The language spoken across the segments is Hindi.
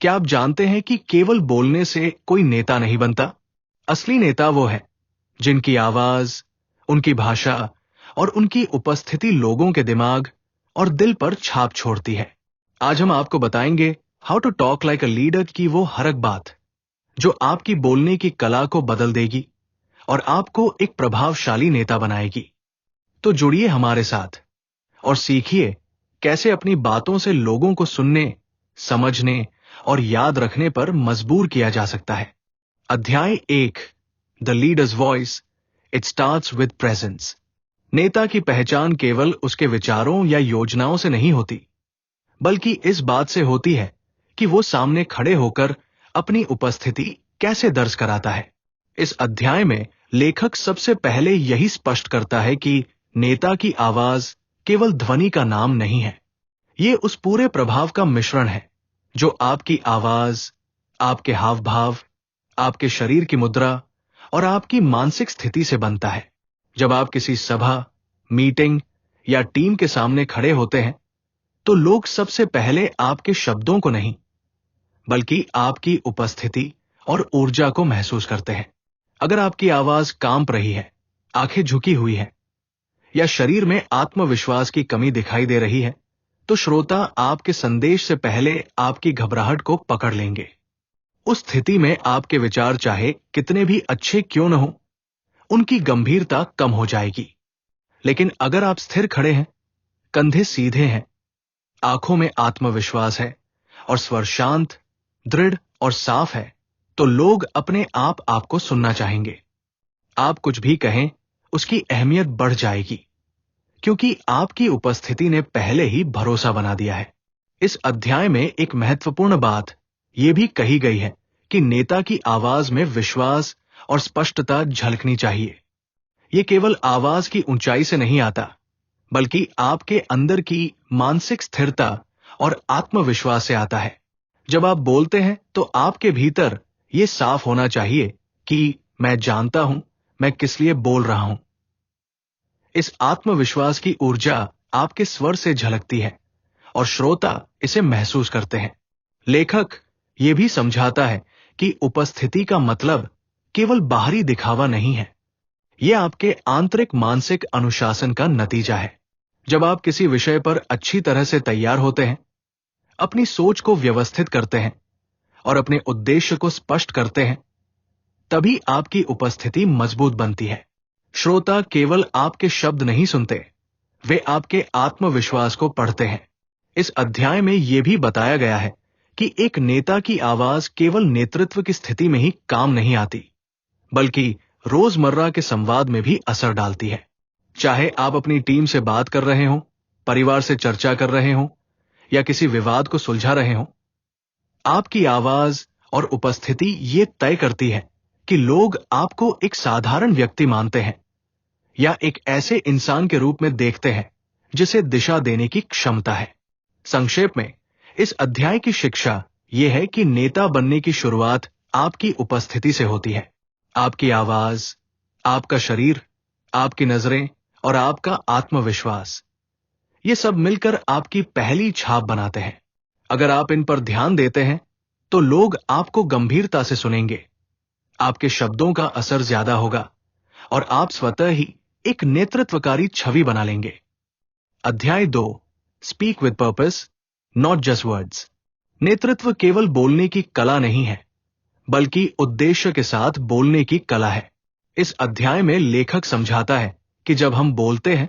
क्या आप जानते हैं कि केवल बोलने से कोई नेता नहीं बनता? असली नेता वो है जिनकी आवाज, उनकी भाषा और उनकी उपस्थिति लोगों के दिमाग और दिल पर छाप छोड़ती है। आज हम आपको बताएंगे how to talk like a leader की वो हर एक बात जो आपकी बोलने की कला को बदल देगी और आपको एक प्रभावशाली नेता बनाएगी। तो जुड़िए हमारे साथ और सीखिए कैसे अपनी बातों से लोगों को सुनने, समझने और याद रखने पर मजबूर किया जा सकता है। अध्याय 1, the leaders voice, it starts with presence. नेता की पहचान केवल उसके विचारों या योजनाओं से नहीं होती, बल्कि इस बात से होती है कि वो सामने खड़े होकर अपनी उपस्थिति कैसे दर्ज कराता है। इस अध्याय में लेखक सबसे पहले यही स्पष्ट करता है कि नेता की आवाज केवल ध्वनि का नाम नहीं है। ये उस पूरे प्रभाव का मिश्रण है जो आपकी आवाज, आपके हाव भाव, आपके शरीर की मुद्रा और आपकी मानसिक स्थिति से बनता है। जब आप किसी सभा, मीटिंग या टीम के सामने खड़े होते हैं, तो लोग सबसे पहले आपके शब्दों को नहीं, बल्कि आपकी उपस्थिति और ऊर्जा को महसूस करते हैं। अगर आपकी आवाज कांप रही है, आंखें झुकी हुई है या शरीर में आत्मविश्वास की कमी दिखाई दे रही है, तो श्रोता आपके संदेश से पहले आपकी घबराहट को पकड़ लेंगे। उस स्थिति में आपके विचार चाहे कितने भी अच्छे क्यों न हो, उनकी गंभीरता कम हो जाएगी। लेकिन अगर आप स्थिर खड़े हैं, कंधे सीधे हैं, आंखों में आत्मविश्वास है और स्वर शांत, दृढ़ और साफ है, तो लोग अपने आप आपको सुनना चाहेंगे। आप कुछ भी कहें, उसकी अहमियत बढ़ जाएगी, क्योंकि आपकी उपस्थिति ने पहले ही भरोसा बना दिया है। इस अध्याय में एक महत्वपूर्ण बात यह भी कही गई है कि नेता की आवाज में विश्वास और स्पष्टता झलकनी चाहिए। यह केवल आवाज की ऊंचाई से नहीं आता, बल्कि आपके अंदर की मानसिक स्थिरता और आत्मविश्वास से आता है। जब आप बोलते हैं तो आपके भीतर यह साफ होना चाहिए कि मैं जानता हूं मैं किस लिए बोल रहा हूं। इस आत्मविश्वास की ऊर्जा आपके स्वर से झलकती है और श्रोता इसे महसूस करते हैं। लेखक यह भी समझाता है कि उपस्थिति का मतलब केवल बाहरी दिखावा नहीं है, यह आपके आंतरिक मानसिक अनुशासन का नतीजा है। जब आप किसी विषय पर अच्छी तरह से तैयार होते हैं, अपनी सोच को व्यवस्थित करते हैं और अपने उद्देश्य को स्पष्ट करते हैं, तभी आपकी उपस्थिति मजबूत बनती है। श्रोता केवल आपके शब्द नहीं सुनते, वे आपके आत्मविश्वास को पढ़ते हैं। इस अध्याय में यह भी बताया गया है कि एक नेता की आवाज केवल नेतृत्व की स्थिति में ही काम नहीं आती, बल्कि रोजमर्रा के संवाद में भी असर डालती है। चाहे आप अपनी टीम से बात कर रहे हों, परिवार से चर्चा कर रहे हों या किसी विवाद को सुलझा रहे हों, आपकी आवाज और उपस्थिति ये तय करती है कि लोग आपको एक साधारण व्यक्ति मानते हैं या एक ऐसे इंसान के रूप में देखते हैं जिसे दिशा देने की क्षमता है। संक्षेप में इस अध्याय की शिक्षा यह है कि नेता बनने की शुरुआत आपकी उपस्थिति से होती है। आपकी आवाज, आपका शरीर, आपकी नजरें और आपका आत्मविश्वास, ये सब मिलकर आपकी पहली छाप बनाते हैं। अगर आप इन पर ध्यान देते हैं, तो लोग आपको गंभीरता से सुनेंगे, आपके शब्दों का असर ज्यादा होगा और आप स्वतः ही एक नेतृत्वकारी छवि बना लेंगे। अध्याय 2, speak with purpose, not just words. नेतृत्व केवल बोलने की कला नहीं है, बल्कि उद्देश्य के साथ बोलने की कला है। इस अध्याय में लेखक समझाता है कि जब हम बोलते हैं,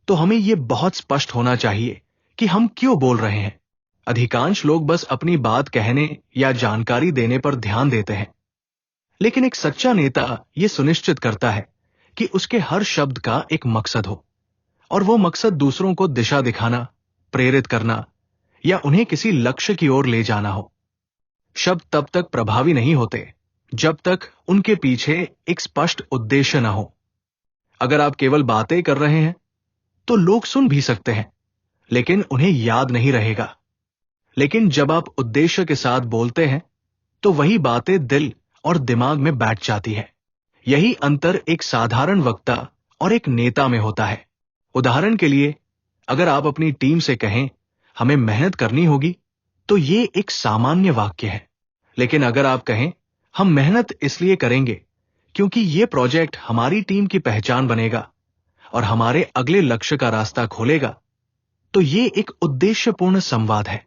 तो हमें यह बहुत स्पष्ट होना चाहिए कि हम क्यों बोल रहे हैं। अधिकांश लोग बस अपनी बात कहने या जानकारी देने पर ध्यान देते हैं, लेकिन एक सच्चा नेता यह सुनिश्चित करता है कि उसके हर शब्द का एक मकसद हो, और वो मकसद दूसरों को दिशा दिखाना, प्रेरित करना या उन्हें किसी लक्ष्य की ओर ले जाना हो। शब्द तब तक प्रभावी नहीं होते जब तक उनके पीछे एक स्पष्ट उद्देश्य न हो। अगर आप केवल बातें कर रहे हैं, तो लोग सुन भी सकते हैं, लेकिन उन्हें याद नहीं रहेगा। लेकिन जब आप उद्देश्य के साथ बोलते हैं, तो वही बातें दिल और दिमाग में बैठ जाती है। यही अंतर एक साधारण वक्ता और एक नेता में होता है। उदाहरण के लिए, अगर आप अपनी टीम से कहें, हमें मेहनत करनी होगी, तो ये एक सामान्य वाक्य है। लेकिन अगर आप कहें, हम मेहनत इसलिए करेंगे क्योंकि ये प्रोजेक्ट हमारी टीम की पहचान बनेगा और हमारे अगले लक्ष्य का रास्ता खोलेगा, तो ये एक उद्देश्यपूर्ण संवाद है।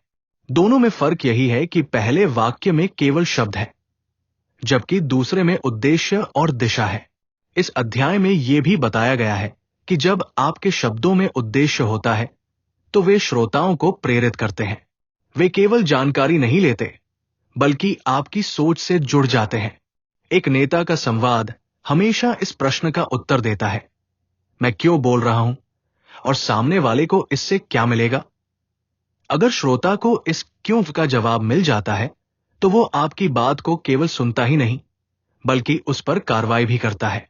दोनों में फर्क यही है कि पहले वाक्य में केवल शब्द है, जबकि दूसरे में उद्देश्य और दिशा है। इस अध्याय में यह भी बताया गया है कि जब आपके शब्दों में उद्देश्य होता है, तो वे श्रोताओं को प्रेरित करते हैं। वे केवल जानकारी नहीं लेते, बल्कि आपकी सोच से जुड़ जाते हैं। एक नेता का संवाद हमेशा इस प्रश्न का उत्तर देता है, मैं क्यों बोल रहा हूं और सामने वाले को इससे क्या मिलेगा। अगर श्रोता को इस क्यों का जवाब मिल जाता है, तो वो आपकी बात को केवल सुनता ही नहीं, बल्कि उस पर कार्रवाई भी करता है।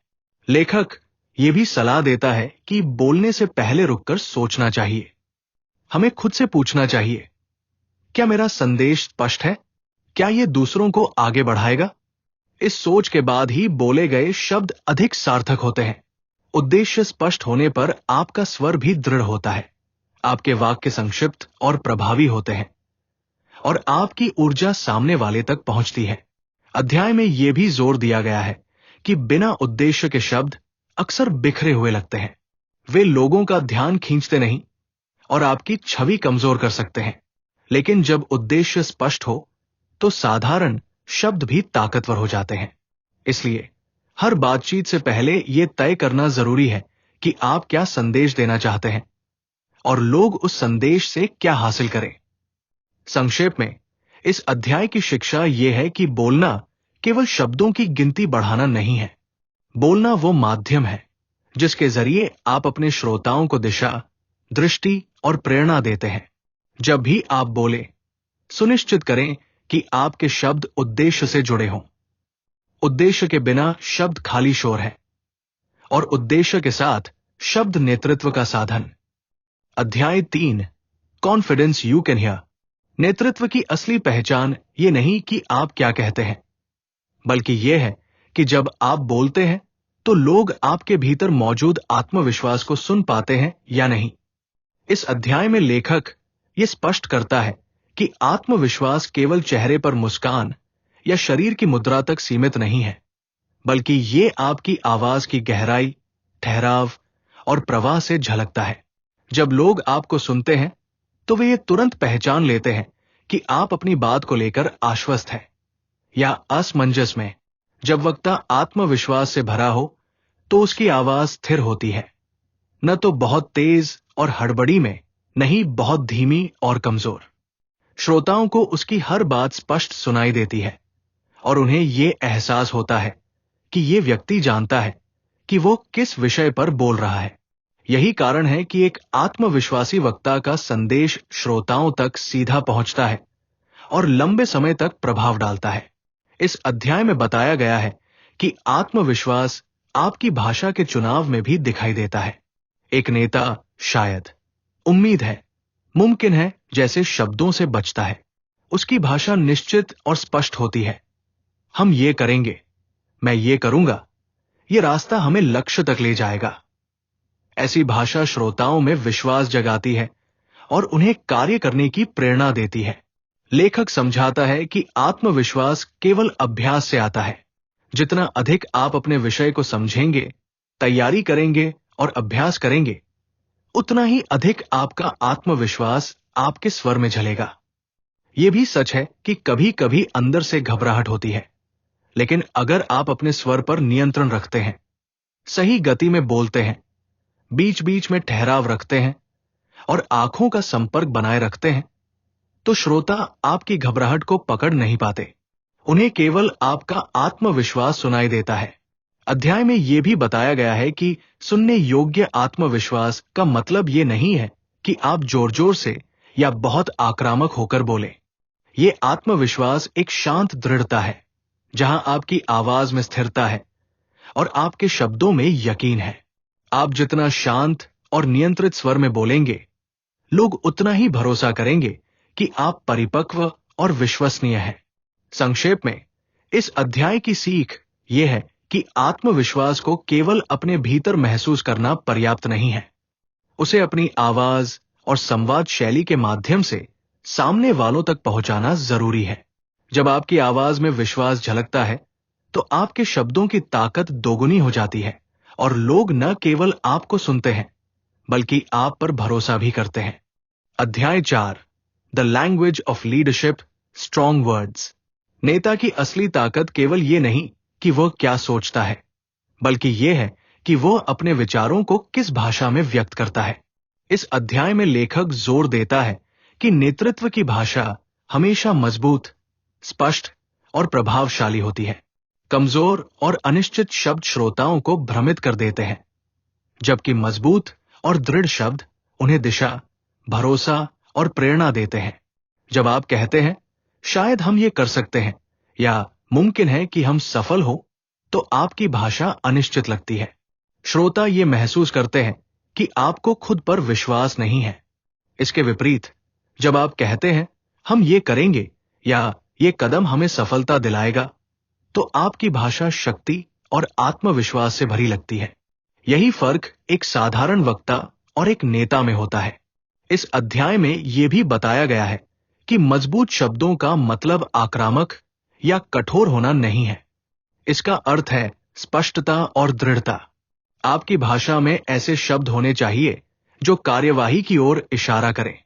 लेखक ये भी सलाह देता है कि बोलने से पहले रुककर सोचना चाहिए। हमें खुद से पूछना चाहिए, क्या मेरा संदेश स्पष्ट है? क्या यह दूसरों को आगे बढ़ाएगा? इस सोच के बाद ही बोले गए शब्द अधिक सार्थक होते हैं। उद्देश्य स्पष्ट होने पर आपका स्वर भी दृढ़ होता है, आपके वाक्य संक्षिप्त और प्रभावी होते हैं, और आपकी ऊर्जा सामने वाले तक पहुंचती है। अध्याय में यह भी जोर दिया गया है कि बिना उद्देश्य के शब्द अक्सर बिखरे हुए लगते हैं। वे लोगों का ध्यान खींचते नहीं और आपकी छवि कमजोर कर सकते हैं। लेकिन जब उद्देश्य स्पष्ट हो, तो साधारण शब्द भी ताकतवर हो जाते हैं। इसलिए हर बातचीत से पहले यह तय करना जरूरी है कि आप क्या संदेश देना चाहते हैं और लोग उस संदेश से क्या हासिल करें। संक्षेप में, इस अध्याय की शिक्षा यह है कि बोलना केवल शब्दों की गिनती बढ़ाना नहीं है। बोलना वो माध्यम है जिसके जरिए आप अपने श्रोताओं को दिशा, दृष्टि और प्रेरणा देते हैं। जब भी आप बोले, सुनिश्चित करें कि आपके शब्द उद्देश्य से जुड़े हों। उद्देश्य के बिना शब्द खाली शोर है, और उद्देश्य के साथ शब्द नेतृत्व का साधन। अध्याय 3, कॉन्फिडेंस यू कैन हियर। नेतृत्व की असली पहचान ये नहीं कि आप क्या कहते हैं, बल्कि यह है कि जब आप बोलते हैं तो लोग आपके भीतर मौजूद आत्मविश्वास को सुन पाते हैं या नहीं। इस अध्याय में लेखक यह स्पष्ट करता है कि आत्मविश्वास केवल चेहरे पर मुस्कान या शरीर की मुद्रा तक सीमित नहीं है, बल्कि ये आपकी आवाज की गहराई, ठहराव और प्रवाह से झलकता है। जब लोग आपको सुनते हैं, तो वे ये तुरंत पहचान लेते हैं कि आप अपनी बात को लेकर आश्वस्त हैं या असमंजस में। जब वक्ता आत्मविश्वास से भरा हो, तो उसकी आवाज स्थिर होती है, न तो बहुत तेज और हड़बड़ी में, नहीं बहुत धीमी और कमजोर। श्रोताओं को उसकी हर बात स्पष्ट सुनाई देती है और उन्हें यह एहसास होता है कि यह व्यक्ति जानता है कि वो किस विषय पर बोल रहा है। यही कारण है कि एक आत्मविश्वासी वक्ता का संदेश श्रोताओं तक सीधा पहुंचता है और लंबे समय तक प्रभाव डालता है। इस अध्याय में बताया गया है कि आत्मविश्वास आपकी भाषा के चुनाव में भी दिखाई देता है। एक नेता शायद, उम्मीद है, मुमकिन है जैसे शब्दों से बचता है। उसकी भाषा निश्चित और स्पष्ट होती है। हम ये करेंगे, मैं ये करूंगा, ये रास्ता हमें लक्ष्य तक ले जाएगा। ऐसी भाषा श्रोताओं में विश्वास जगाती है और उन्हें कार्य करने की प्रेरणा देती है। लेखक समझाता है कि आत्मविश्वास केवल अभ्यास से आता है। जितना अधिक आप अपने विषय को समझेंगे, तैयारी करेंगे और अभ्यास करेंगे, उतना ही अधिक आपका आत्मविश्वास आपके स्वर में झलेगा। यह भी सच है कि कभी कभी अंदर से घबराहट होती है, लेकिन अगर आप अपने स्वर पर नियंत्रण रखते हैं, सही गति में बोलते हैं, बीच बीच में ठहराव रखते हैं और आंखों का संपर्क बनाए रखते हैं, तो श्रोता आपकी घबराहट को पकड़ नहीं पाते। उन्हें केवल आपका आत्मविश्वास सुनाई देता है। अध्याय में यह भी बताया गया है कि सुनने योग्य आत्मविश्वास का मतलब यह नहीं है कि आप जोर जोर से या बहुत आक्रामक होकर बोले। यह आत्मविश्वास एक शांत दृढ़ता है, जहां आपकी आवाज में स्थिरता है और आपके शब्दों में यकीन है। आप जितना शांत और नियंत्रित स्वर में बोलेंगे, लोग उतना ही भरोसा करेंगे कि आप परिपक्व और विश्वसनीय हैं। संक्षेप में, इस अध्याय की सीख यह है कि आत्मविश्वास को केवल अपने भीतर महसूस करना पर्याप्त नहीं है। उसे अपनी आवाज और संवाद शैली के माध्यम से सामने वालों तक पहुंचाना जरूरी है। जब आपकी आवाज में विश्वास झलकता है तो आपके शब्दों की ताकत दोगुनी हो जाती है और लोग न केवल आपको सुनते हैं बल्कि आप पर भरोसा भी करते हैं। अध्याय 4, the language of leadership, strong words. नेता की असली ताकत केवल ये नहीं कि वह क्या सोचता है, बल्कि यह है कि वह अपने विचारों को किस भाषा में व्यक्त करता है। इस अध्याय में लेखक जोर देता है कि नेतृत्व की भाषा हमेशा मजबूत, स्पष्ट और प्रभावशाली होती है। कमजोर और अनिश्चित शब्द श्रोताओं को भ्रमित कर देते हैं, जबकि मजबूत और दृढ़ शब्द उन्हें दिशा, भरोसा और प्रेरणा देते हैं। जब आप कहते हैं शायद हम ये कर सकते हैं या मुमकिन है कि हम सफल हो, तो आपकी भाषा अनिश्चित लगती है। श्रोता ये महसूस करते हैं कि आपको खुद पर विश्वास नहीं है। इसके विपरीत, जब आप कहते हैं हम ये करेंगे या ये कदम हमें सफलता दिलाएगा, तो आपकी भाषा शक्ति और आत्मविश्वास से भरी लगती है। यही फर्क एक साधारण वक्ता और एक नेता में होता है। इस अध्याय में यह भी बताया गया है कि मजबूत शब्दों का मतलब आक्रामक या कठोर होना नहीं है। इसका अर्थ है स्पष्टता और दृढ़ता। आपकी भाषा में ऐसे शब्द होने चाहिए जो कार्यवाही की ओर इशारा करें,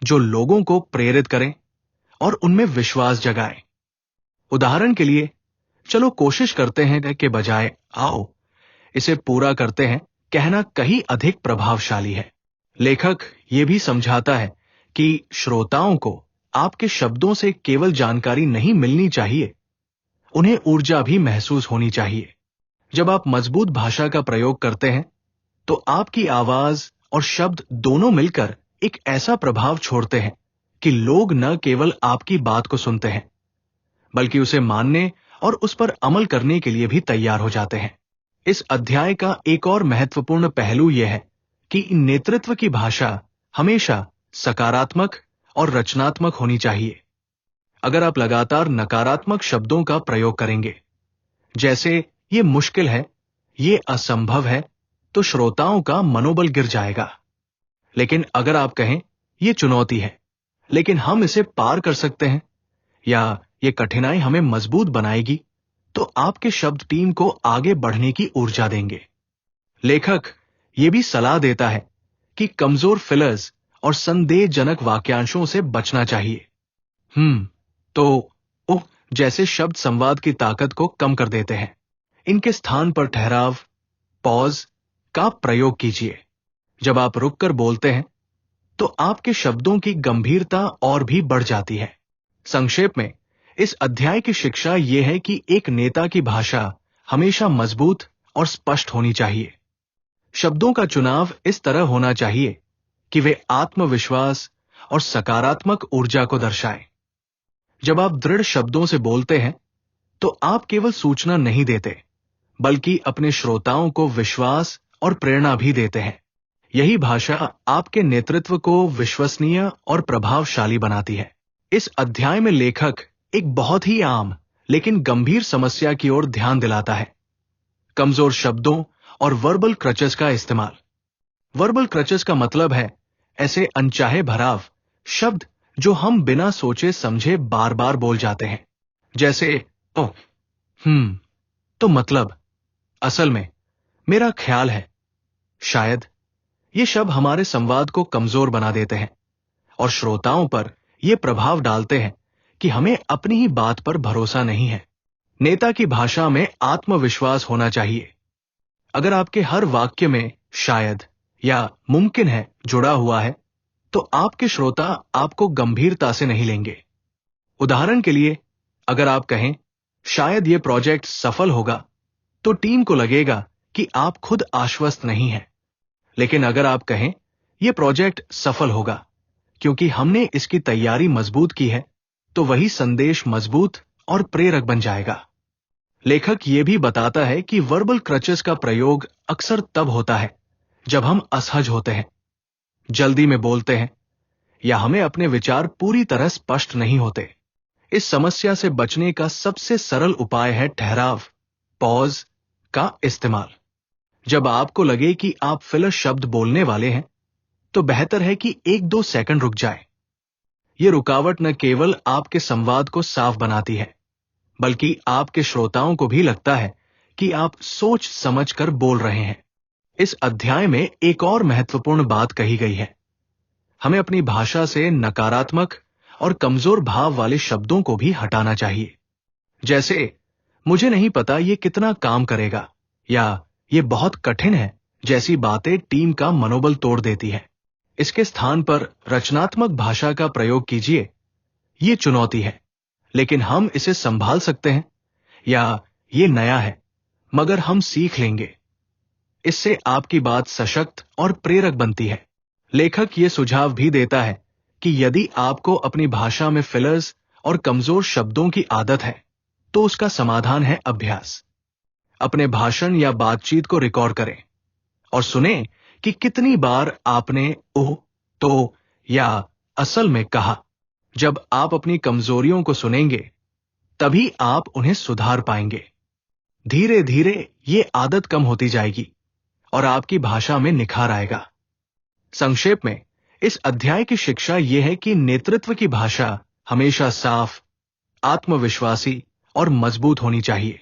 जो लोगों को प्रेरित करें और उनमें विश्वास जगाएं। उदाहरण के लिए, चलो कोशिश करते हैं के बजाय आओ इसे पूरा करते हैं कहना कहीं अधिक प्रभावशाली है। लेखक ये भी समझाता है कि श्रोताओं को आपके शब्दों से केवल जानकारी नहीं मिलनी चाहिए, उन्हें ऊर्जा भी महसूस होनी चाहिए। जब आप मजबूत भाषा का प्रयोग करते हैं तो आपकी आवाज और शब्द दोनों मिलकर एक ऐसा प्रभाव छोड़ते हैं कि लोग न केवल आपकी बात को सुनते हैं बल्कि उसे मानने और उस पर अमल करने के लिए भी तैयार हो जाते हैं। इस अध्याय का एक और महत्वपूर्ण पहलू यह है कि नेतृत्व की भाषा हमेशा सकारात्मक और रचनात्मक होनी चाहिए। अगर आप लगातार नकारात्मक शब्दों का प्रयोग करेंगे, जैसे ये मुश्किल है, ये असंभव है, तो श्रोताओं का मनोबल गिर जाएगा। लेकिन अगर आप कहें ये चुनौती है लेकिन हम इसे पार कर सकते हैं, या ये कठिनाई हमें मजबूत बनाएगी, तो आपके शब्द टीम को आगे बढ़ने की ऊर्जा देंगे। लेखक ये भी सलाह देता है कि कमजोर फिलर्स और संदेहजनक वाक्यांशों से बचना चाहिए। तो ओह जैसे शब्द संवाद की ताकत को कम कर देते हैं। इनके स्थान पर ठहराव, पॉज का प्रयोग कीजिए। जब आप रुककर बोलते हैं तो आपके शब्दों की गंभीरता और भी बढ़ जाती है। संक्षेप में, इस अध्याय की शिक्षा यह है कि एक नेता की भाषा हमेशा मजबूत और स्पष्ट होनी चाहिए। शब्दों का चुनाव इस तरह होना चाहिए कि वे आत्मविश्वास और सकारात्मक ऊर्जा को दर्शाएं। जब आप दृढ़ शब्दों से बोलते हैं तो आप केवल सूचना नहीं देते बल्कि अपने श्रोताओं को विश्वास और प्रेरणा भी देते हैं। यही भाषा आपके नेतृत्व को विश्वसनीय और प्रभावशाली बनाती है। इस अध्याय में लेखक एक बहुत ही आम लेकिन गंभीर समस्या की ओर ध्यान दिलाता है: कमजोर शब्दों और वर्बल क्रचेस का इस्तेमाल। वर्बल क्रचेस का मतलब है ऐसे अनचाहे भराव शब्द जो हम बिना सोचे समझे बार बार बोल जाते हैं, जैसे ओह, तो मतलब, असल में, मेरा ख्याल है, शायद। ये शब्द हमारे संवाद को कमजोर बना देते हैं और श्रोताओं पर यह प्रभाव डालते हैं कि हमें अपनी ही बात पर भरोसा नहीं है। नेता की भाषा में आत्मविश्वास होना चाहिए। अगर आपके हर वाक्य में शायद या मुमकिन है जुड़ा हुआ है, तो आपके श्रोता आपको गंभीरता से नहीं लेंगे। उदाहरण के लिए, अगर आप कहें शायद यह प्रोजेक्ट सफल होगा, तो टीम को लगेगा कि आप खुद आश्वस्त नहीं हैं। लेकिन अगर आप कहें यह प्रोजेक्ट सफल होगा क्योंकि हमने इसकी तैयारी मजबूत की है, तो वही संदेश मजबूत और प्रेरक बन जाएगा। लेखक यह भी बताता है कि वर्बल क्रचेस का प्रयोग अक्सर तब होता है जब हम असहज होते हैं, जल्दी में बोलते हैं या हमें अपने विचार पूरी तरह स्पष्ट नहीं होते। इस समस्या से बचने का सबसे सरल उपाय है ठहराव, पॉज का इस्तेमाल। जब आपको लगे कि आप फिलर शब्द बोलने वाले हैं, तो बेहतर है कि 1-2 सेकंड रुक जाए। ये रुकावट न केवल आपके संवाद को साफ बनाती है, बल्कि आपके श्रोताओं को भी लगता है कि आप सोच समझकर बोल रहे हैं। इस अध्याय में एक और महत्वपूर्ण बात कही गई है। हमें अपनी भाषा से नकारात्मक और कमजोर भाव वाले शब्दों को भी हटाना चाहिए। जैसे, मुझे नहीं पता ये कितना काम करेगा, या ये बहुत कठिन है जैसी बातें टीम का मनोबल तोड़ देती है। इसके स्थान पर रचनात्मक भाषा का प्रयोग कीजिए। ये चुनौती है, लेकिन हम इसे संभाल सकते हैं, या ये नया है मगर हम सीख लेंगे। इससे आपकी बात सशक्त और प्रेरक बनती है। लेखक ये सुझाव भी देता है कि यदि आपको अपनी भाषा में फिलर्स और कमजोर शब्दों की आदत है, तो उसका समाधान है अभ्यास। अपने भाषण या बातचीत को रिकॉर्ड करें और सुनें कि कितनी बार आपने ओह, तो या असल में कहा। जब आप अपनी कमजोरियों को सुनेंगे, तभी आप उन्हें सुधार पाएंगे। धीरे धीरे ये आदत कम होती जाएगी और आपकी भाषा में निखार आएगा। संक्षेप में, इस अध्याय की शिक्षा यह है कि नेतृत्व की भाषा हमेशा साफ, आत्मविश्वासी और मजबूत होनी चाहिए।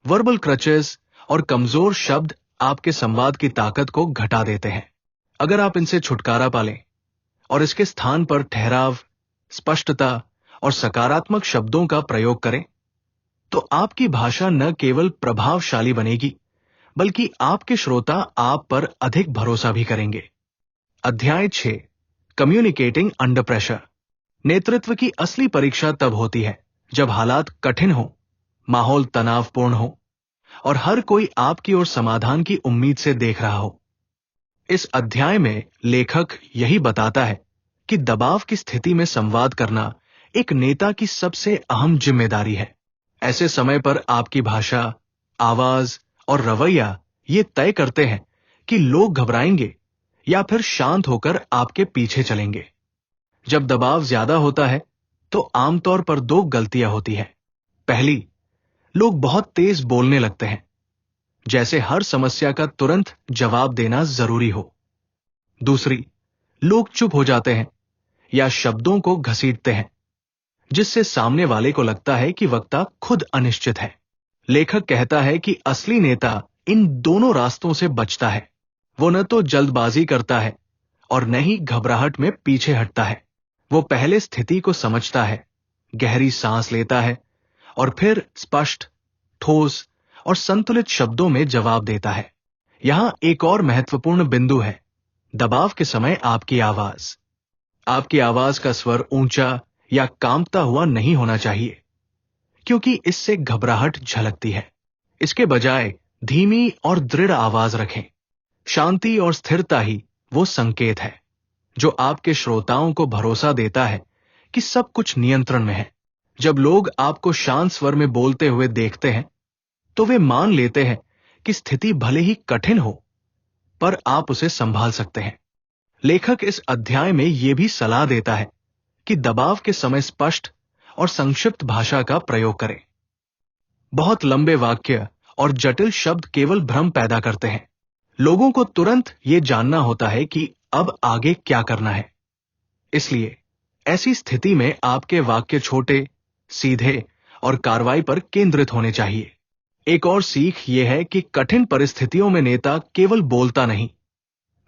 वर्बल क्रचेस और कमजोर शब्द आपके संवाद की ताकत को घटा देते हैं। अगर आप इनसे छुटकारा पालें और इसके स्थान पर ठहराव, स्पष्टता और सकारात्मक शब्दों का प्रयोग करें, तो आपकी भाषा न केवल प्रभावशाली बनेगी, बल्कि आपके श्रोता आप पर अधिक भरोसा भी करेंगे। अध्याय 6, कम्युनिकेटिंग अंडर प्रेशर। नेतृत्व की असली परीक्षा तब होती है जब हालात कठिन हो, माहौल तनावपूर्ण हो और हर कोई आपकी ओर समाधान की उम्मीद से देख रहा हो। इस अध्याय में लेखक यही बताता है कि दबाव की स्थिति में संवाद करना एक नेता की सबसे अहम जिम्मेदारी है। ऐसे समय पर आपकी भाषा, आवाज और रवैया ये तय करते हैं कि लोग घबराएंगे या फिर शांत होकर आपके पीछे चलेंगे। जब दबाव ज्यादा होता है, तो आमतौर पर 2 गलतियां होती है। पहली, लोग बहुत तेज बोलने लगते हैं, जैसे हर समस्या का तुरंत जवाब देना जरूरी हो। दूसरी, लोग चुप हो जाते हैं या शब्दों को घसीटते हैं, जिससे सामने वाले को लगता है कि वक्ता खुद अनिश्चित है। लेखक कहता है कि असली नेता इन दोनों रास्तों से बचता है। वो न तो जल्दबाजी करता है और न ही घबराहट में पीछे हटता है। वो पहले स्थिति को समझता है, गहरी सांस लेता है और फिर स्पष्ट, ठोस और संतुलित शब्दों में जवाब देता है। यहां एक और महत्वपूर्ण बिंदु है, दबाव के समय आपकी आवाज। आपकी आवाज का स्वर ऊंचा या कांपता हुआ नहीं होना चाहिए, क्योंकि इससे घबराहट झलकती है। इसके बजाय धीमी और दृढ़ आवाज रखें। शांति और स्थिरता ही वो संकेत है जो आपके श्रोताओं को भरोसा देता है कि सब कुछ नियंत्रण में है। जब लोग आपको शांत स्वर में बोलते हुए देखते हैं, तो वे मान लेते हैं कि स्थिति भले ही कठिन हो, पर आप उसे संभाल सकते हैं। लेखक इस अध्याय में यह भी सलाह देता है कि दबाव के समय स्पष्ट और संक्षिप्त भाषा का प्रयोग करें। बहुत लंबे वाक्य और जटिल शब्द केवल भ्रम पैदा करते हैं। लोगों को तुरंत ये जानना होता है कि अब आगे क्या करना है। इसलिए ऐसी स्थिति में आपके वाक्य छोटे, सीधे और कार्रवाई पर केंद्रित होने चाहिए। एक और सीख यह है कि कठिन परिस्थितियों में नेता केवल बोलता नहीं,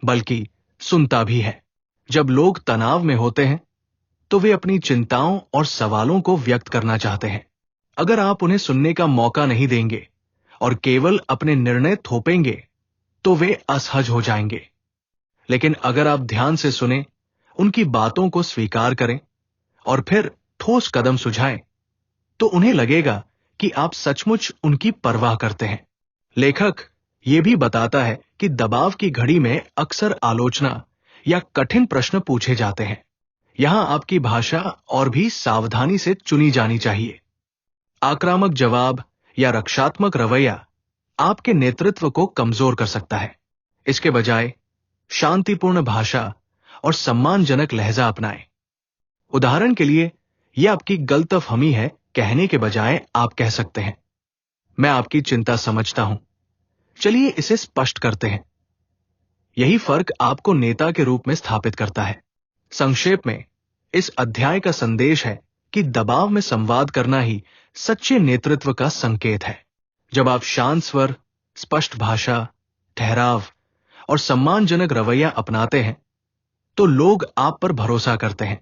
बल्कि सुनता भी है। जब लोग तनाव में होते हैं, तो वे अपनी चिंताओं और सवालों को व्यक्त करना चाहते हैं। अगर आप उन्हें सुनने का मौका नहीं देंगे और केवल अपने निर्णय थोपेंगे, तो वे असहज हो जाएंगे। लेकिन अगर आप ध्यान से सुने, उनकी बातों को स्वीकार करें और फिर ठोस कदम सुझाएं, तो उन्हें लगेगा कि आप सचमुच उनकी परवाह करते हैं। लेखक ये भी बताता है कि दबाव की घड़ी में अक्सर आलोचना या कठिन प्रश्न पूछे जाते हैं। यहां आपकी भाषा और भी सावधानी से चुनी जानी चाहिए। आक्रामक जवाब या रक्षात्मक रवैया आपके नेतृत्व को कमजोर कर सकता है। इसके बजाय शांतिपूर्ण भाषा और सम्मानजनक लहजा अपनाएं। उदाहरण के लिए, यह आपकी गलतफहमी है कहने के बजाय आप कह सकते हैं, मैं आपकी चिंता समझता हूं, चलिए इसे स्पष्ट करते हैं। यही फर्क आपको नेता के रूप में स्थापित करता है। संक्षेप में, इस अध्याय का संदेश है कि दबाव में संवाद करना ही सच्चे नेतृत्व का संकेत है। जब आप शांत स्वर, स्पष्ट भाषा, ठहराव और सम्मानजनक रवैया अपनाते हैं, तो लोग आप पर भरोसा करते हैं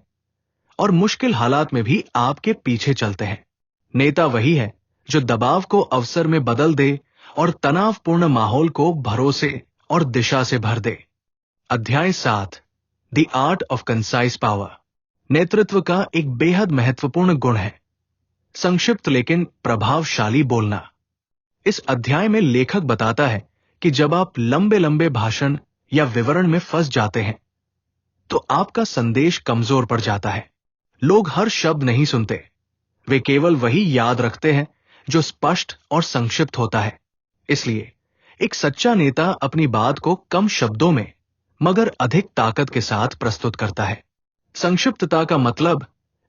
और मुश्किल हालात में भी आपके पीछे चलते हैं। नेता वही है जो दबाव को अवसर में बदल दे और तनावपूर्ण माहौल को भरोसे और दिशा से भर दे। अध्याय 7, the art of concise power. नेतृत्व का एक बेहद महत्वपूर्ण गुण है संक्षिप्त लेकिन प्रभावशाली बोलना। इस अध्याय में लेखक बताता है कि जब आप लंबे लंबे भाषण या विवरण में फंस जाते हैं, तो आपका संदेश कमजोर पड़ जाता है। लोग हर शब्द नहीं सुनते, वे केवल वही याद रखते हैं जो स्पष्ट और संक्षिप्त होता है। इसलिए एक सच्चा नेता अपनी बात को कम शब्दों में मगर अधिक ताकत के साथ प्रस्तुत करता है। संक्षिप्तता का मतलब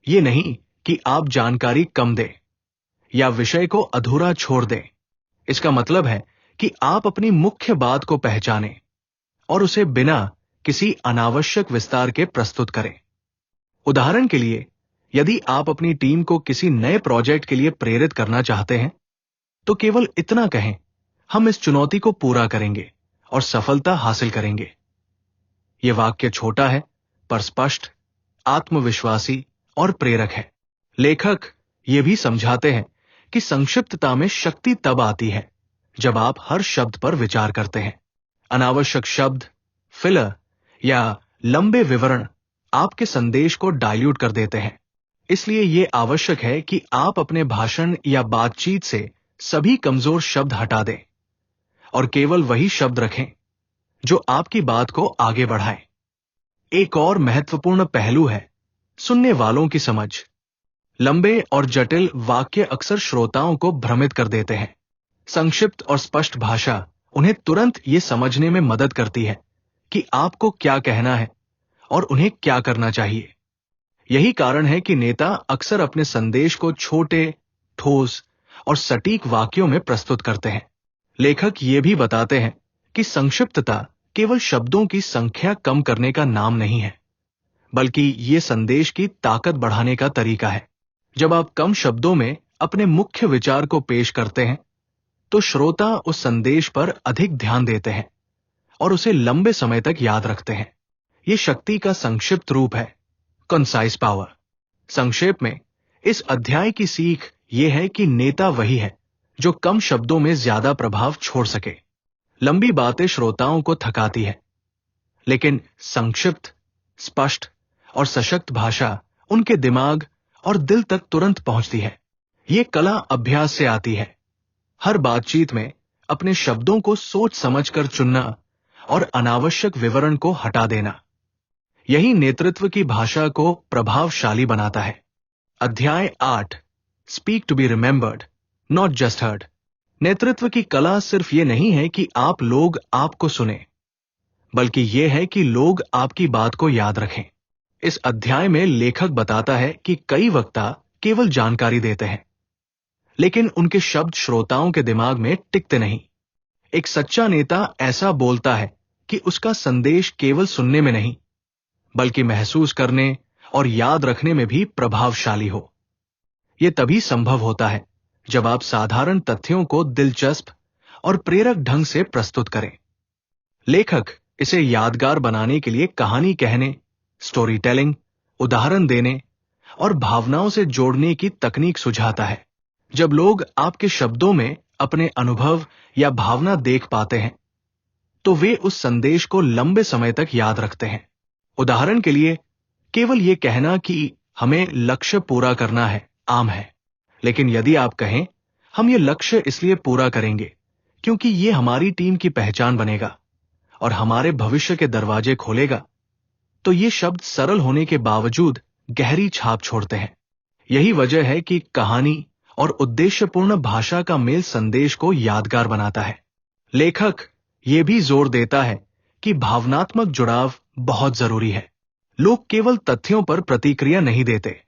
ये नहीं कि आप जानकारी कम दें या विषय को अधूरा छोड़ दें। इसका मतलब है कि आप अपनी मुख्य बात को पहचानें और उसे बिना किसी अनावश्यक विस्तार के प्रस्तुत करें। उदाहरण के लिए, यदि आप अपनी टीम को किसी नए प्रोजेक्ट के लिए प्रेरित करना चाहते हैं, तो केवल इतना कहें, हम इस चुनौती को पूरा करेंगे और सफलता हासिल करेंगे। यह वाक्य छोटा है पर स्पष्ट, आत्मविश्वासी और प्रेरक है। लेखक ये भी समझाते हैं कि संक्षिप्तता में शक्ति तब आती है जब आप हर शब्द पर विचार करते हैं। अनावश्यक शब्द, फिलर या लंबे विवरण आपके संदेश को डाइल्यूट कर देते हैं। इसलिए यह आवश्यक है कि आप अपने भाषण या बातचीत से सभी कमजोर शब्द हटा दें और केवल वही शब्द रखें जो आपकी बात को आगे बढ़ाएं। एक और महत्वपूर्ण पहलू है सुनने वालों की समझ। लंबे और जटिल वाक्य अक्सर श्रोताओं को भ्रमित कर देते हैं। संक्षिप्त और स्पष्ट भाषा उन्हें तुरंत ये समझने में मदद करती है कि आपको क्या कहना है और उन्हें क्या करना चाहिए। यही कारण है कि नेता अक्सर अपने संदेश को छोटे, ठोस और सटीक वाक्यों में प्रस्तुत करते हैं। लेखक ये भी बताते हैं कि संक्षिप्तता केवल शब्दों की संख्या कम करने का नाम नहीं है, बल्कि ये संदेश की ताकत बढ़ाने का तरीका है। जब आप कम शब्दों में अपने मुख्य विचार को पेश करते हैं, तो श्रोता उस संदेश पर अधिक ध्यान देते हैं और उसे लंबे समय तक याद रखते हैं। यह शक्ति का संक्षिप्त रूप है, कंसाइज पावर। संक्षेप में इस अध्याय की सीख यह है कि नेता वही है जो कम शब्दों में ज्यादा प्रभाव छोड़ सके। लंबी बातें श्रोताओं को थकाती है, लेकिन संक्षिप्त, स्पष्ट और सशक्त भाषा उनके दिमाग और दिल तक तुरंत पहुंचती है। यह कला अभ्यास से आती है। हर बातचीत में अपने शब्दों को सोच समझकर चुनना और अनावश्यक विवरण को हटा देना, यही नेतृत्व की भाषा को प्रभावशाली बनाता है। अध्याय 8, speak to be remembered, not just heard. नेतृत्व की कला सिर्फ ये नहीं है कि आप लोग आपको सुने, बल्कि यह है कि लोग आपकी बात को याद रखें। इस अध्याय में लेखक बताता है कि कई वक्ता केवल जानकारी देते हैं, लेकिन उनके शब्द श्रोताओं के दिमाग में टिकते नहीं। एक सच्चा नेता ऐसा बोलता है कि उसका संदेश केवल सुनने में नहीं, बल्कि महसूस करने और याद रखने में भी प्रभावशाली हो। यह तभी संभव होता है जब आप साधारण तथ्यों को दिलचस्प और प्रेरक ढंग से प्रस्तुत करें। लेखक इसे यादगार बनाने के लिए कहानी कहने, स्टोरी टेलिंग, उदाहरण देने और भावनाओं से जोड़ने की तकनीक सुझाता है। जब लोग आपके शब्दों में अपने अनुभव या भावना देख पाते हैं, तो वे उस संदेश को लंबे समय तक याद रखते हैं। उदाहरण के लिए, केवल यह कहना कि हमें लक्ष्य पूरा करना है आम है, लेकिन यदि आप कहें, हम ये लक्ष्य इसलिए पूरा करेंगे क्योंकि ये हमारी टीम की पहचान बनेगा और हमारे भविष्य के दरवाजे खोलेगा, तो ये शब्द सरल होने के बावजूद गहरी छाप छोड़ते हैं। यही वजह है कि कहानी और उद्देश्यपूर्ण भाषा का मेल संदेश को यादगार बनाता है। लेखक ये भी जोर देता है कि भावनात्मक जुड़ाव बहुत जरूरी है। लोग केवल तथ्यों पर प्रतिक्रिया नहीं देते,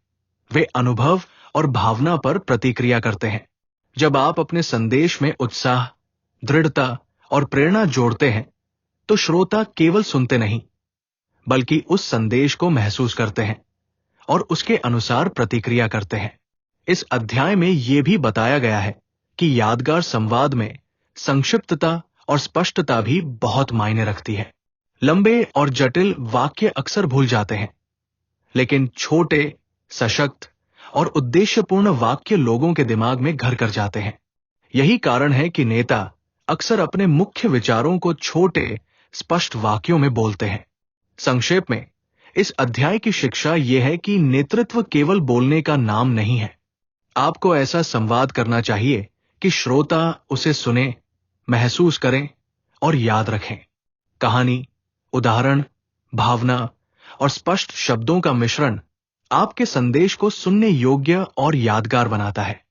वे अनुभव और भावना पर प्रतिक्रिया करते हैं। जब आप अपने संदेश में उत्साह, दृढ़ता और प्रेरणा जोड़ते हैं, तो श्रोता केवल सुनते नहीं, बल्कि उस संदेश को महसूस करते हैं और उसके अनुसार प्रतिक्रिया करते हैं। इस अध्याय में यह भी बताया गया है कि यादगार संवाद में संक्षिप्तता और स्पष्टता भी बहुत मायने रखती है। लंबे और जटिल वाक्य अक्सर भूल जाते हैं, लेकिन छोटे, सशक्त और उद्देश्यपूर्ण वाक्य लोगों के दिमाग में घर कर जाते हैं। यही कारण है कि नेता अक्सर अपने मुख्य विचारों को छोटे, स्पष्ट वाक्यों में बोलते हैं। संक्षेप में, इस अध्याय की शिक्षा यह है कि नेतृत्व केवल बोलने का नाम नहीं है। आपको ऐसा संवाद करना चाहिए कि श्रोता उसे सुने, महसूस करें और याद रखें। कहानी, उदाहरण, भावना और स्पष्ट शब्दों का मिश्रण आपके संदेश को सुनने योग्य और यादगार बनाता है।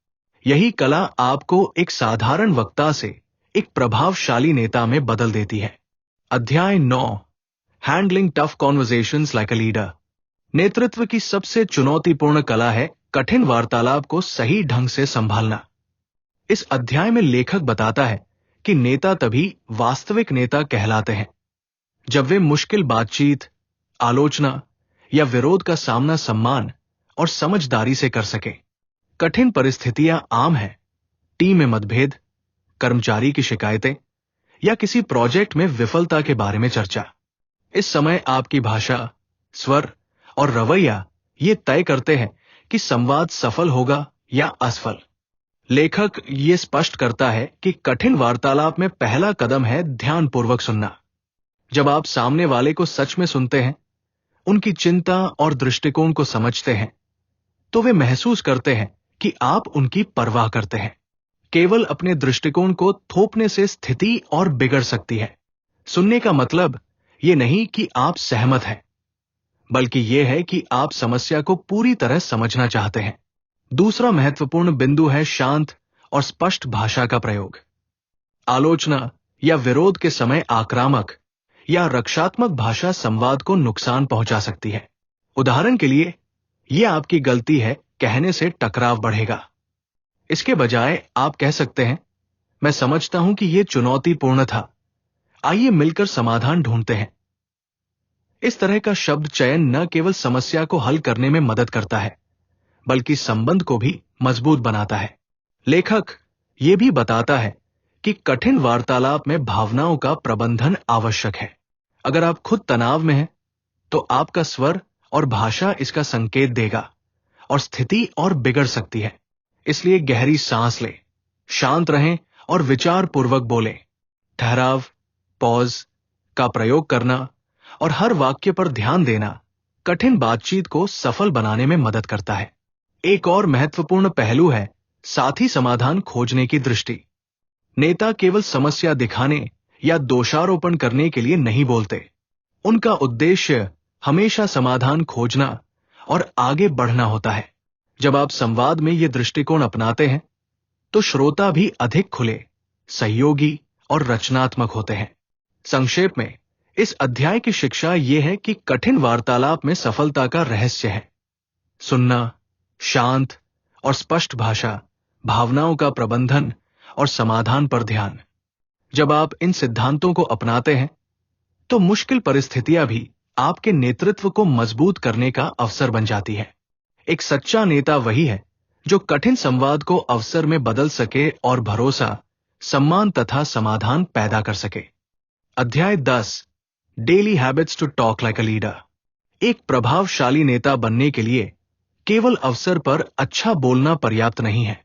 यही कला आपको एक साधारण वक्ता से एक प्रभावशाली नेता में बदल देती है। अध्याय 9, handling tough conversations like a leader. नेतृत्व की सबसे चुनौतीपूर्ण कला है कठिन वार्तालाप को सही ढंग से संभालना। इस अध्याय में लेखक बताता है कि नेता तभी वास्तविक नेता कहलाते हैं जब वे मुश्किल बातचीत, आलोचना या विरोध का सामना सम्मान और समझदारी से कर सकें। कठिन परिस्थितियां आम हैं। टीम में मतभेद, कर्मचारी की शिकायतें या किसी प्रोजेक्ट में विफलता के बारे में चर्चा। इस समय आपकी भाषा, स्वर और रवैया ये तय करते हैं कि संवाद सफल होगा या असफल। लेखक ये स्पष्ट करता है कि कठिन वार्तालाप में पहला कदम है ध्यानपूर्वक सुनना। जब आप सामने वाले को सच में सुनते हैं, उनकी चिंता और दृष्टिकोण को समझते हैं, तो वे महसूस करते हैं कि आप उनकी परवाह करते हैं। केवल अपने दृष्टिकोण को थोपने से स्थिति और बिगड़ सकती है। सुनने का मतलब ये नहीं कि आप सहमत हैं, बल्कि यह है कि आप समस्या को पूरी तरह समझना चाहते हैं। दूसरा महत्वपूर्ण बिंदु है शांत और स्पष्ट भाषा का प्रयोग। आलोचना या विरोध के समय आक्रामक या रक्षात्मक भाषा संवाद को नुकसान पहुंचा सकती है। उदाहरण के लिए, यह आपकी गलती है कहने से टकराव बढ़ेगा। इसके बजाय आप कह सकते हैं, मैं समझता हूं कि यह चुनौतीपूर्ण था, आइए मिलकर समाधान ढूंढते हैं। इस तरह का शब्द चयन न केवल समस्या को हल करने में मदद करता है, बल्कि संबंध को भी मजबूत बनाता है। लेखक यह भी बताता है कि कठिन वार्तालाप में भावनाओं का प्रबंधन आवश्यक है। अगर आप खुद तनाव में हैं, तो आपका स्वर और भाषा इसका संकेत देगा और स्थिति और बिगड़ सकती है। इसलिए गहरी सांस लें, शांत रहें और विचार पूर्वक बोलें। ठहराव, पॉज का प्रयोग करना और हर वाक्य पर ध्यान देना कठिन बातचीत को सफल बनाने में मदद करता है। एक और महत्वपूर्ण पहलू है साथी समाधान खोजने की दृष्टि। नेता केवल समस्या दिखाने या दोषारोपण करने के लिए नहीं बोलते। उनका उद्देश्य हमेशा समाधान खोजना और आगे बढ़ना होता है। जब आप संवाद में ये दृष्टिकोण अपनाते हैं, तो श्रोता भी अधिक खुले, सहयोगी और रचनात्मक होते हैं। संक्षेप में, इस अध्याय की शिक्षा यह है कि कठिन वार्तालाप में सफलता का रहस्य है सुनना, शांत और स्पष्ट भाषा, भावनाओं का प्रबंधन और समाधान पर ध्यान। जब आप इन सिद्धांतों को अपनाते हैं, तो मुश्किल परिस्थितियां भी आपके नेतृत्व को मजबूत करने का अवसर बन जाती है। एक सच्चा नेता वही है जो कठिन संवाद को अवसर में बदल सके और भरोसा, सम्मान तथा समाधान पैदा कर सके। अध्याय 10, daily habits to talk like a leader. एक प्रभावशाली नेता बनने के लिए केवल अवसर पर अच्छा बोलना पर्याप्त नहीं है।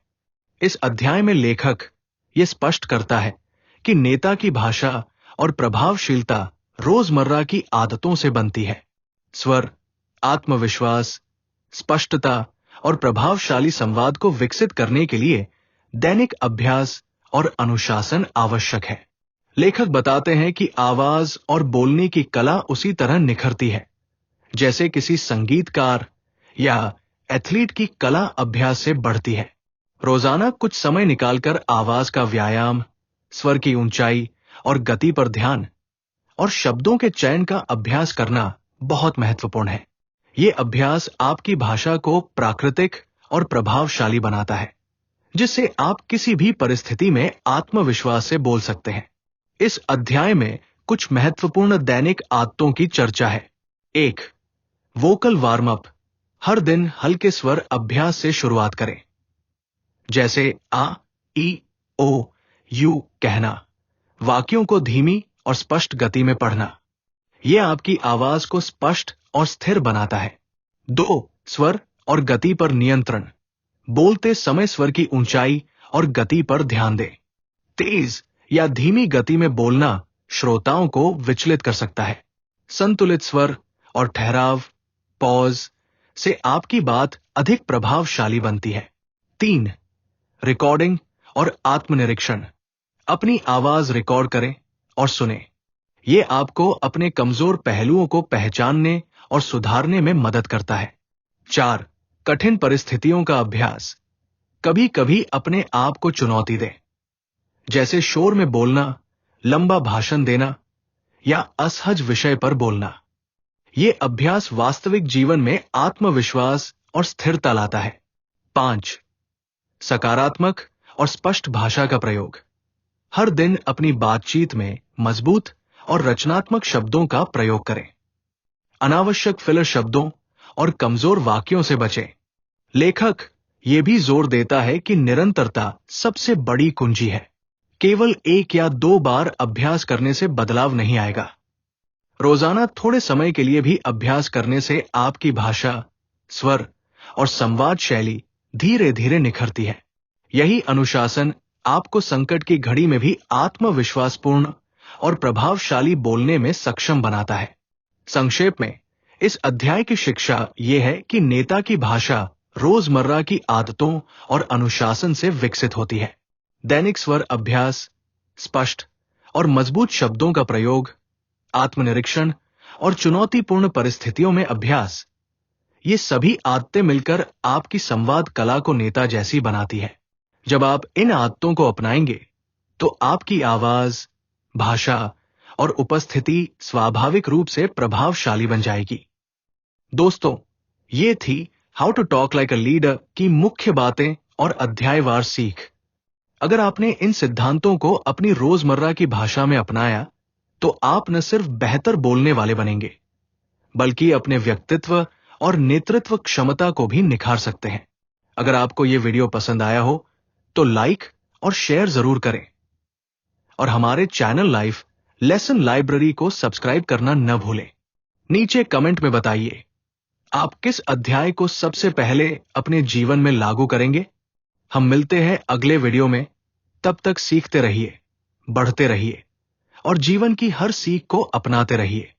इस अध्याय में लेखक यह स्पष्ट करता है कि नेता की भाषा और प्रभावशीलता रोजमर्रा की आदतों से बनती है। स्वर, आत्मविश्वास, स्पष्टता और प्रभावशाली संवाद को विकसित करने के लिए दैनिक अभ्यास और अनुशासन आवश्यक है। लेखक बताते हैं कि आवाज और बोलने की कला उसी तरह निखरती है जैसे किसी संगीतकार या एथलीट की कला अभ्यास से बढ़ती है। रोजाना कुछ समय निकालकर आवाज का व्यायाम, स्वर की ऊंचाई और गति पर ध्यान और शब्दों के चयन का अभ्यास करना बहुत महत्वपूर्ण है। ये अभ्यास आपकी भाषा को प्राकृतिक और प्रभावशाली बनाता है, जिससे आप किसी भी परिस्थिति में आत्मविश्वास से बोल सकते हैं। इस अध्याय में कुछ महत्वपूर्ण दैनिक आदतों की चर्चा है। 1. वोकल वार्म अप, हर दिन हल्के स्वर अभ्यास से शुरुआत करें, जैसे आ, ई, ओ, यू कहना। वाक्यों को धीमी और स्पष्ट गति में पढ़ना। यह आपकी आवाज को स्पष्ट और स्थिर बनाता है। 2. स्वर और गति पर नियंत्रण। बोलते समय स्वर की ऊंचाई और गति पर ध्यान दें। तेज या धीमी गति में बोलना श्रोताओं को विचलित कर सकता है। संतुलित स्वर और ठहराव, पॉज से आपकी बात अधिक प्रभावशाली बनती है। 3. रिकॉर्डिंग और आत्मनिरीक्षण। अपनी आवाज रिकॉर्ड करें और सुने। यह आपको अपने कमजोर पहलुओं को पहचानने और सुधारने में मदद करता है। 4. कठिन परिस्थितियों का अभ्यास। कभी कभी अपने आप को चुनौती दें, जैसे शोर में बोलना, लंबा भाषण देना या असहज विषय पर बोलना। यह अभ्यास वास्तविक जीवन में आत्मविश्वास और स्थिरता लाता है। 5. सकारात्मक और स्पष्ट भाषा का प्रयोग। हर दिन अपनी बातचीत में मजबूत और रचनात्मक शब्दों का प्रयोग करें। अनावश्यक फिलर शब्दों और कमजोर वाक्यों से बचें। लेखक यह भी जोर देता है कि निरंतरता सबसे बड़ी कुंजी है। केवल 1 या 2 बार अभ्यास करने से बदलाव नहीं आएगा। रोजाना थोड़े समय के लिए भी अभ्यास करने से आपकी भाषा, स्वर और संवाद शैली धीरे धीरे निखरती है। यही अनुशासन आपको संकट की घड़ी में भी आत्मविश्वासपूर्ण और प्रभावशाली बोलने में सक्षम बनाता है। संक्षेप में, इस अध्याय की शिक्षा यह है कि नेता की भाषा रोजमर्रा की आदतों और अनुशासन से विकसित होती है। दैनिक स्वर अभ्यास, स्पष्ट और मजबूत शब्दों का प्रयोग, आत्मनिरीक्षण और चुनौतीपूर्ण परिस्थितियों में अभ्यास, ये सभी आदतें मिलकर आपकी संवाद कला को नेता जैसी बनाती है। जब आप इन आदतों को अपनाएंगे, तो आपकी आवाज, भाषा और उपस्थिति स्वाभाविक रूप से प्रभावशाली बन जाएगी। दोस्तों, ये थी how to talk like a leader की मुख्य बातें और अध्यायवार सीख। अगर आपने इन सिद्धांतों को अपनी रोजमर्रा की भाषा में अपनाया, तो आप न सिर्फ बेहतर बोलने वाले बनेंगे, बल्कि अपने व्यक्तित्व और नेतृत्व क्षमता को भी निखार सकते हैं। अगर आपको यह वीडियो पसंद आया हो, तो लाइक और शेयर जरूर करें और हमारे चैनल लाइफ लेसन लाइब्रेरी को सब्सक्राइब करना न भूलें। नीचे कमेंट में बताइए, आप किस अध्याय को सबसे पहले अपने जीवन में लागू करेंगे। हम मिलते हैं अगले वीडियो में। तब तक सीखते रहिए, बढ़ते रहिए और जीवन की हर सीख को अपनाते रहिए।